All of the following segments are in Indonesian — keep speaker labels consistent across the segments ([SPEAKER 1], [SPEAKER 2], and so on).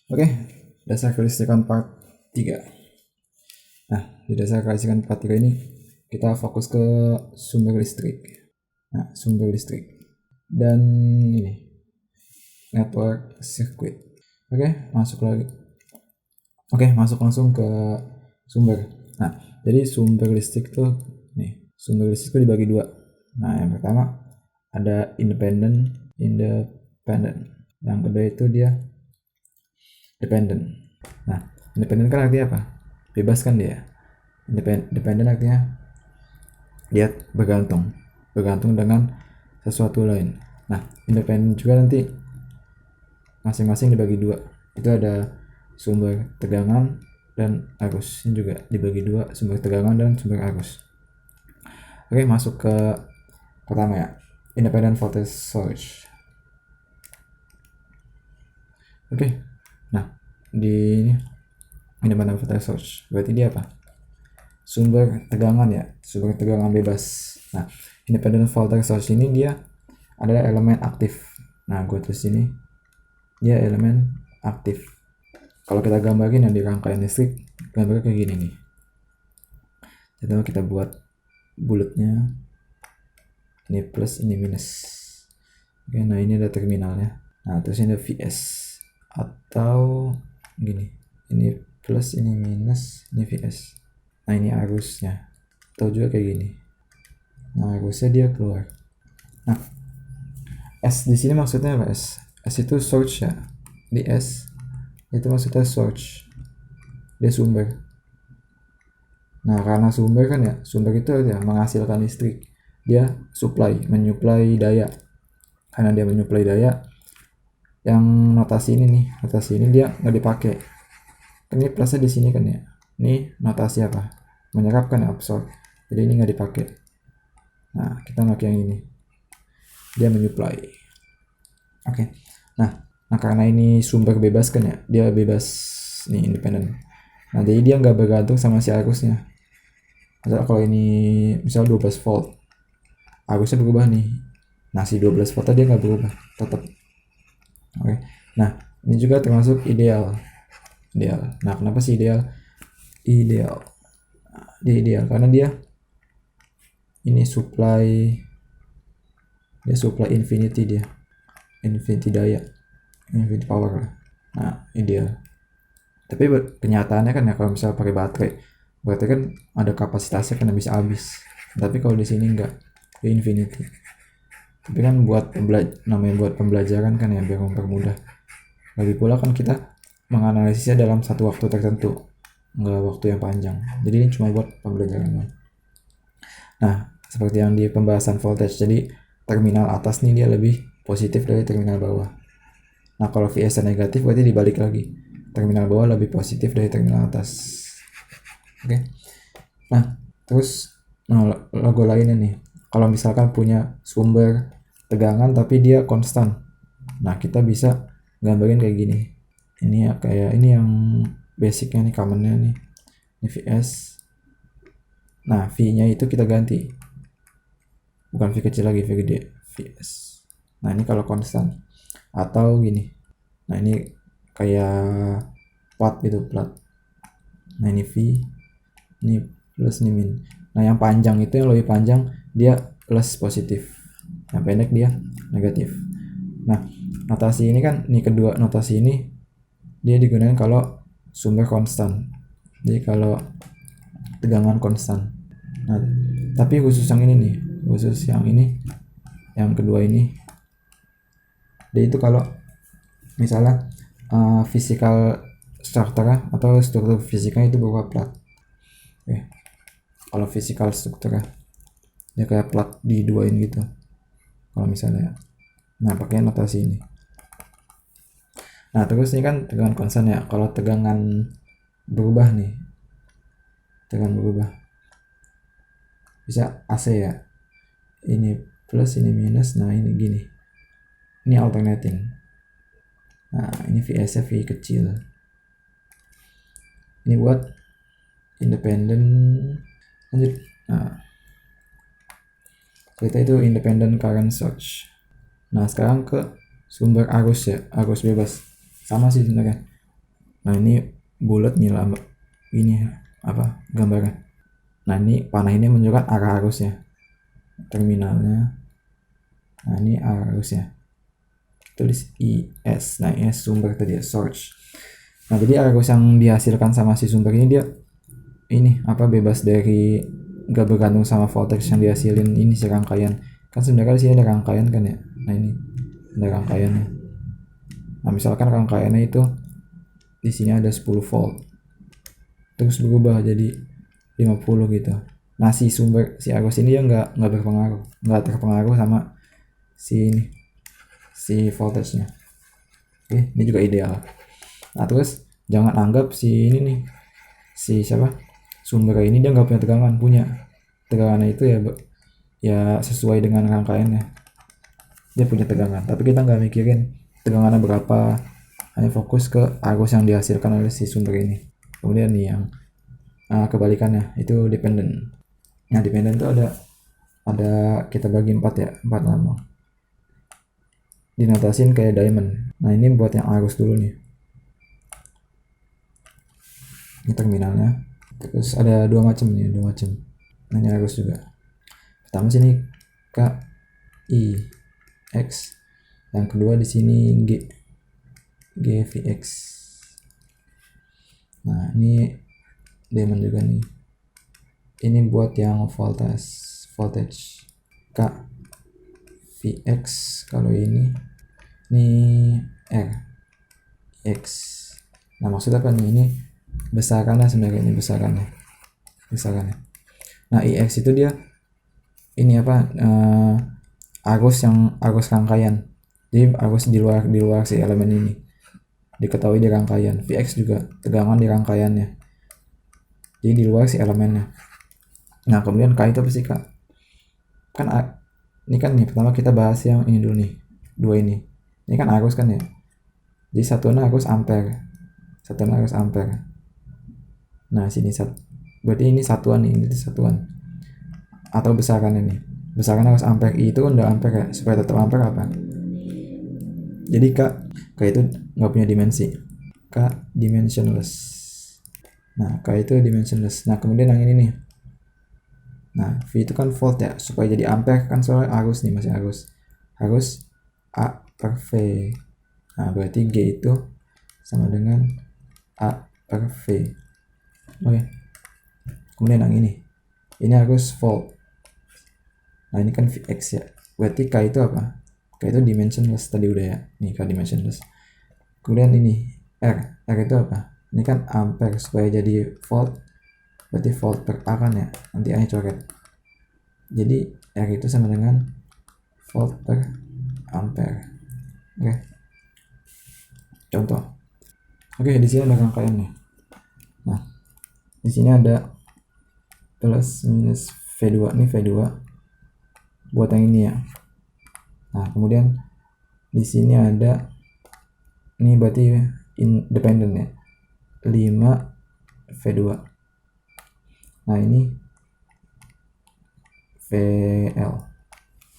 [SPEAKER 1] Oke, dasar kelistrikan part 3. Nah, di dasar kelistrikan part 3 ini kita fokus ke sumber listrik. Nah, sumber listrik. Dan ini network circuit. Oke, masuk langsung ke sumber. Nah, jadi sumber listrik tuh sumber listrik tuh dibagi dua. Nah, yang pertama ada independent. Yang kedua itu dia dependent. Nah, independent kan artinya apa? Bebas kan dia. Dependent artinya dia bergantung dengan sesuatu lain. Nah, independent juga nanti masing-masing dibagi dua. Itu ada sumber tegangan dan arus. Ini juga dibagi dua, sumber tegangan dan sumber arus. Oke, masuk ke pertama ya, independent voltage source. Oke, nah di independent voltage source berarti dia apa? Sumber tegangan ya, sumber tegangan bebas. Nah, independent voltage source ini dia adalah elemen aktif. Nah, gue tulis ini dia elemen aktif. Kalau kita gambarin yang di rangkaian listrik, gambarnya kayak gini nih. Jadi kita buat bulatnya, ini plus, ini minus. Oke, nah ini ada terminalnya. Nah, terus ini ada VS atau gini, ini plus, ini minus, ini VS. Nah, ini arusnya, atau juga kayak gini. Nah, arusnya dia keluar. Nah, S di sini maksudnya apa? S itu source ya. Di S itu maksudnya source, dia sumber. Nah, karena sumber kan ya, sumber itu ya menghasilkan listrik, dia menyuplai daya. Karena dia menyuplai daya, yang notasi ini dia nggak dipakai. Ini plusnya di sini kan ya, ini notasi apa? Menyerap kan, absorb. Jadi ini nggak dipakai. Nah, kita pakai yang ini, dia menyuplai. Oke. Nah, karena ini sumber bebas kan ya, dia bebas nih, independen. Nah, jadi dia nggak bergantung sama si arusnya. Misal kalau ini misal 12 volt, arusnya berubah nih. Nah, si 12 volt dia nggak berubah, tetap. Oke. Nah, ini juga termasuk ideal. Nah, kenapa sih ideal? Dia ideal karena dia supply infinity daya, infinity power lah. Nah, ideal. Tapi kenyataannya kan ya, kalau misalnya pakai baterai kan ada kapasitasnya, kan bisa habis. Tapi kalau di sini enggak, dia infinity. Tapi kan namanya buat pembelajaran kan ya, biar mempermudah. Lagi pula kan kita menganalisisnya dalam satu waktu tertentu, enggak waktu yang panjang. Jadi ini cuma buat pembelajaran. Nah, seperti yang di pembahasan voltage, jadi terminal atas nih dia lebih positif dari terminal bawah. Nah, kalau VS negatif berarti dibalik lagi, terminal bawah lebih positif dari terminal atas. Oke. Nah, terus logo lainnya nih, kalau misalkan punya sumber tegangan tapi dia konstan, nah kita bisa gambarin kayak gini. Ini ya, kayak ini yang basicnya nih, commonnya nih, ini VS. Nah, V nya itu kita ganti, bukan V kecil lagi, V gede, VS. Nah, ini kalau konstan. Atau gini, nah ini kayak plat gitu, plat. Nah, ini V, ini plus, ini min. Nah, yang panjang itu, yang lebih panjang dia plus, positif. Yang pendek dia negatif. Nah, notasi ini kan, ini kedua notasi ini dia digunakan kalau sumber konstan. Jadi kalau tegangan konstan. Nah, tapi khusus yang ini, yang kedua ini, dia itu kalau misalnya physical structure atau struktur fisikanya itu berupa plat. Oke. Kalau physical structure ya kayak plat diduain gitu. Kalau misalnya, nah pakai notasi ini. Nah, terus ini kan tegangan konstan ya. Kalau tegangan berubah nih, bisa AC ya. Ini plus, ini minus. Nah, ini gini. Ini alternating. Nah, ini VS V kecil. Ini buat independent. Lanjut. Nah, kita itu independent current source. Nah, sekarang ke sumber arus ya, arus bebas. Sama sih sebenarnya. Nah ini bulat nih lama ini apa gambarnya. Nah ini panah ini menunjukkan arah arusnya, terminalnya. Nah ini arah arusnya, tulis IS. Nah IS sumber tadi ya, source. Nah jadi arus yang dihasilkan sama si sumber ini dia ini apa bebas dari, gak bergantung sama voltage yang dihasilin ini si rangkaian. Kan sebenarnya di sini ada rangkaian kan ya. Nah ini ada rangkaiannya. Nah misalkan rangkaiannya itu di sini ada 10 volt, terus berubah jadi 50 gitu. Nah si sumber si arus ini ya nggak berpengaruh, nggak terpengaruh sama si ini si voltage-nya. Oke, ini juga ideal. Nah terus jangan anggap si ini nih si siapa sumber ini dia nggak punya tegangan, punya tegangannya itu ya sesuai dengan rangkaiannya, dia punya tegangan, tapi kita nggak mikirin tegangannya berapa, hanya fokus ke arus yang dihasilkan oleh si sumber ini. Kemudian nih yang kebalikannya itu dependent. Nah dependent itu ada kita bagi 4 ya, 4 lambang, dinotasin kayak diamond. Nah ini buat yang arus dulu nih, ini terminalnya. Terus ada dua macam nih, dua macam. Nah ini arus juga. Pertama sini K I X, yang kedua di sini GVX. Nah ini diamond juga nih, ini buat yang voltage K VX. Kalau ini R X. Nah maksud apa nih, ini besarannya sebenarnya, ini besarannya. Nah IX itu dia ini apa arus rangkaian, jadi arus di luar si elemen ini diketahui di rangkaian. VX juga tegangan di rangkaiannya, jadi di luar si elemennya. Nah kemudian K itu apa sih Kak? Kan ini kan nih pertama kita bahas yang ini dulu nih, dua ini kan arus kan ya, jadi satuan arus ampere. Nah sini berarti ini satuan nih, ini satuan atau besaran ini, besaran harus ampere. I itu udah ampere ya, supaya tetap ampere apa, jadi K itu nggak punya dimensi, K dimensionless. Nah K itu dimensionless. Nah kemudian yang ini nih, nah V itu kan volt ya, supaya jadi ampere kan soalnya arus nih, masih arus A per V. Nah berarti G itu sama dengan A per V. Oke. Kemudian yang ini arus volt. Nah ini kan Vx ya, berarti K itu apa? K itu dimensionless tadi udah ya, nih K dimensionless. Kemudian ini R itu apa? Ini kan ampere, supaya jadi volt berarti volt per A kan ya, nanti A nya coret, jadi R itu sama dengan volt per ampere. Oke. Contoh. Oke, di sini ada rangkaiannya. Nah, di sini ada plus minus V2, ini V2 buat yang ini ya. Nah kemudian di sini ada ini berarti independent ya, 5 V2. Nah ini VL,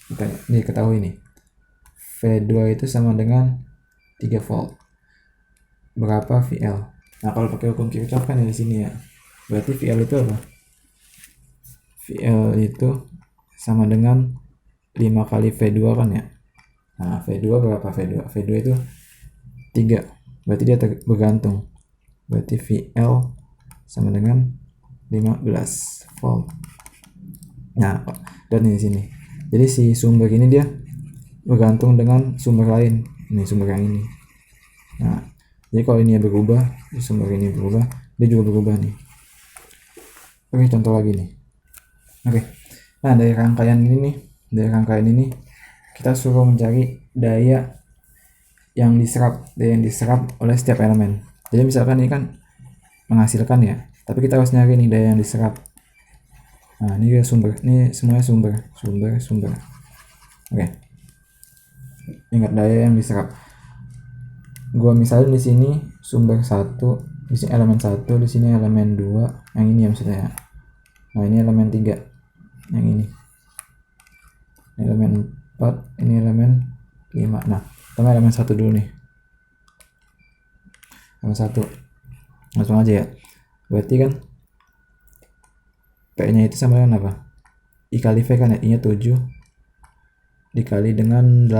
[SPEAKER 1] kita diketahui nih V2 itu sama dengan 3 volt. Berapa VL? Nah kalau pakai hukum Kirchhoff kan di sini ya, berarti VL itu apa? VL itu sama dengan 5 kali V2 kan ya. Nah V2 berapa? V2 itu 3, berarti dia bergantung, berarti VL sama dengan 15 volt. Nah dan di sini, jadi si sumber ini dia bergantung dengan sumber lain, ini sumber yang ini. Nah jadi kalau ini berubah, sumber ini berubah, dia juga berubah nih. Oke, contoh lagi nih. Oke, nah dari rangkaian ini kita suruh mencari daya yang diserap oleh setiap elemen. Jadi misalkan ini kan menghasilkan ya, tapi kita harus nyari nih daya yang diserap. Nah ini dia sumber, ini semuanya sumber. Oke, ingat daya yang diserap. Gua misalnya di sini sumber 1, di sini elemen 1, di sini elemen 2, yang ini ya maksudnya. Nah ini elemen 3, yang ini elemen 4, ini elemen 5. Nah kita elemen 1 dulu nih, elemen 1. Langsung aja ya. Berarti kan P nya itu sama dengan apa? I kali V kan ya, I nya 7 dikali dengan 8.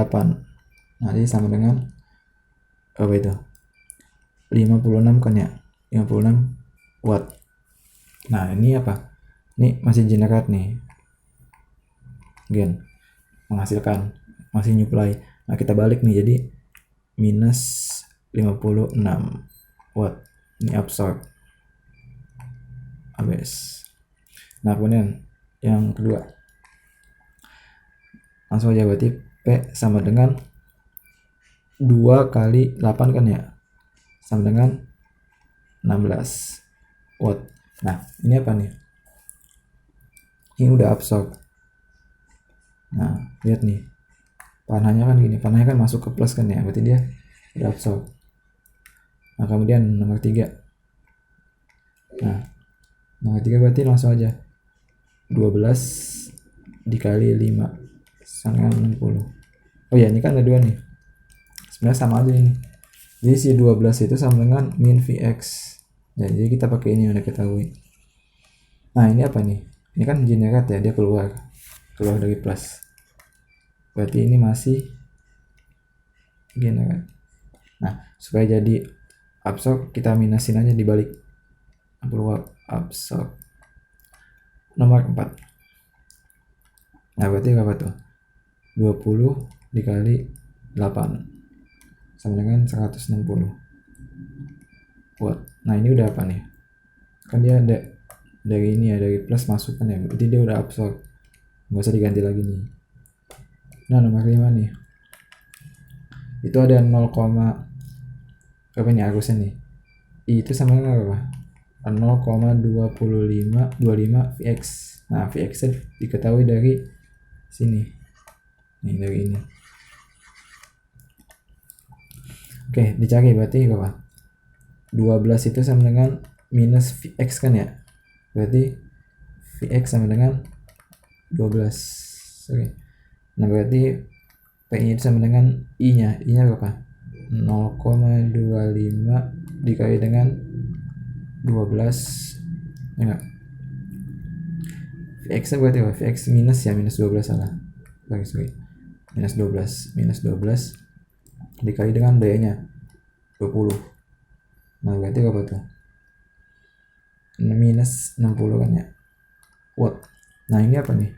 [SPEAKER 1] Nah jadi sama dengan apa itu? 56 kan ya, 56 watt. Nah ini apa? Ini masih generate nih, gen menghasilkan, masih nyuplai. Nah kita balik nih, jadi minus 56 watt. Ini absorb, habis. Nah kemudian yang kedua, langsung aja, berarti P sama dengan 2 kali 8 kan ya, sama dengan 16 watt. Nah ini apa nih? Ini udah absorb. Nah lihat nih, panahnya kan gini, panahnya kan masuk ke plus kan ya, berarti dia udah absorb. Nah kemudian nomor 3. Nah nomor 3 berarti langsung aja 12 dikali 5 sama dengan 60. Oh ya, ini kan ada 2 nih, sebenarnya sama aja ini. Jadi si 12 itu sama dengan min Vx. Ya, jadi kita pakai ini, udah ketahui. Nah ini apa nih? Ini kan generate ya, dia keluar dari plus. Berarti ini masih generate. Nah supaya jadi absorb, kita minusin aja dibalik, keluar absorb. Nomor 4. Nah berarti berapa tuh? 20 dikali 8 sama dengan 160 watt. Nah ini udah apa nih? Kan dia ada dari ini ya, dari plus masuk kan ya, berarti dia udah absorb, nggak usah diganti lagi nih. Nah nomor 5 nih, itu ada 0, apa nih harusnya nih, I itu sama dengan apa? 0,25 Vx. Nah Vx nya diketahui dari sini nih, dari ini. Oke, dicari berarti berapa? 12 itu sama dengan minus Vx kan ya, berarti Vx sama dengan 12. Oke. Nah berarti P nya itu sama dengan I nya berapa? 0,25 dikali dengan 12 ya enggak? Vx nya berarti apa? Vx minus ya, minus 12, salah. Sorry. Minus 12 dikali dengan dayanya 20. Nah berarti berapa tuh? Minus 60 kan ya, watt. Nah ini apa nih?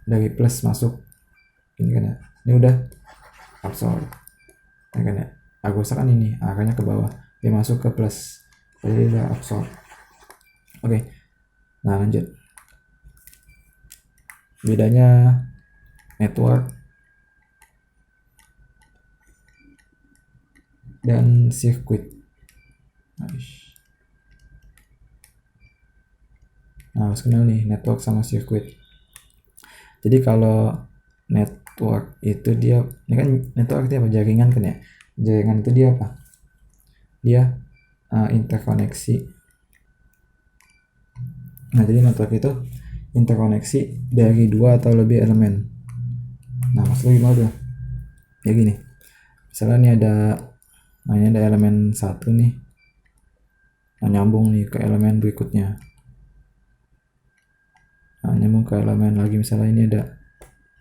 [SPEAKER 1] Dari plus masuk ini kan ya, ini udah absorb ya kan ya, aku usahakan ini arahnya ke bawah, dia masuk ke plus, jadi udah absorb. Oke. Nah lanjut, bedanya network dan sirkuit. Nah harus kenal nih network sama sirkuit. Jadi kalau network itu dia, ini kan network itu apa, jaringan kan ya, jaringan itu dia apa, dia interkoneksi. Nah jadi network itu interkoneksi dari 2 atau lebih elemen. Nah maksudnya gimana tuh? Ya gini, misalnya ini ada elemen 1 nih, nah nyambung nih ke elemen berikutnya, nah nyambung ke elemen lagi, misalnya ini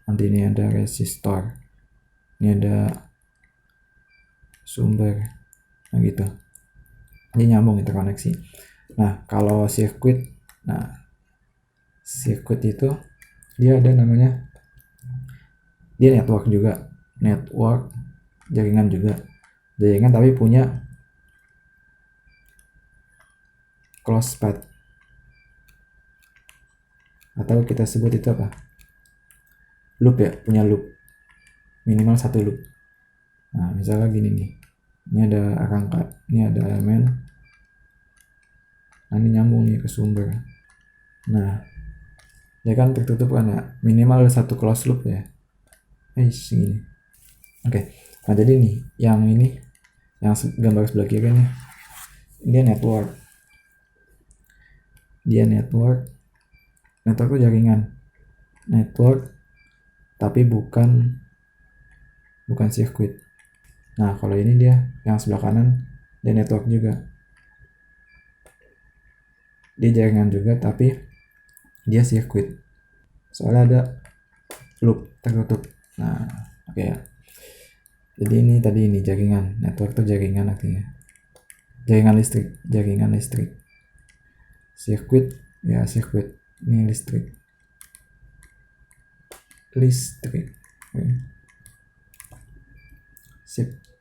[SPEAKER 1] nanti ini ada resistor, ini ada sumber, nah gitu, ini nyambung, interkoneksi. Nah kalau sirkuit, sirkuit itu dia ada namanya, dia network juga, network jaringan juga, jaringan tapi punya close path, atau kita sebut itu apa, loop ya, punya loop, minimal 1 loop. Nah misalnya gini nih, ini ada rangka, ini ada elemen, nah ini nyambung nih ke sumber. Nah dia kan tertutup kan ya, minimal 1 close loop ya, segini. Oke. Nah jadi nih yang ini, yang gambar sebelah kiri nih, dia network itu jaringan, network tapi bukan sirkuit. Nah kalau ini dia yang sebelah kanan, dia network juga, dia jaringan juga tapi dia sirkuit soalnya ada loop tertutup. Nah oke ya, jadi ini tadi ini jaringan, network itu jaringan artinya jaringan listrik, sirkuit ya sirkuit, ini listrik oke. Sip.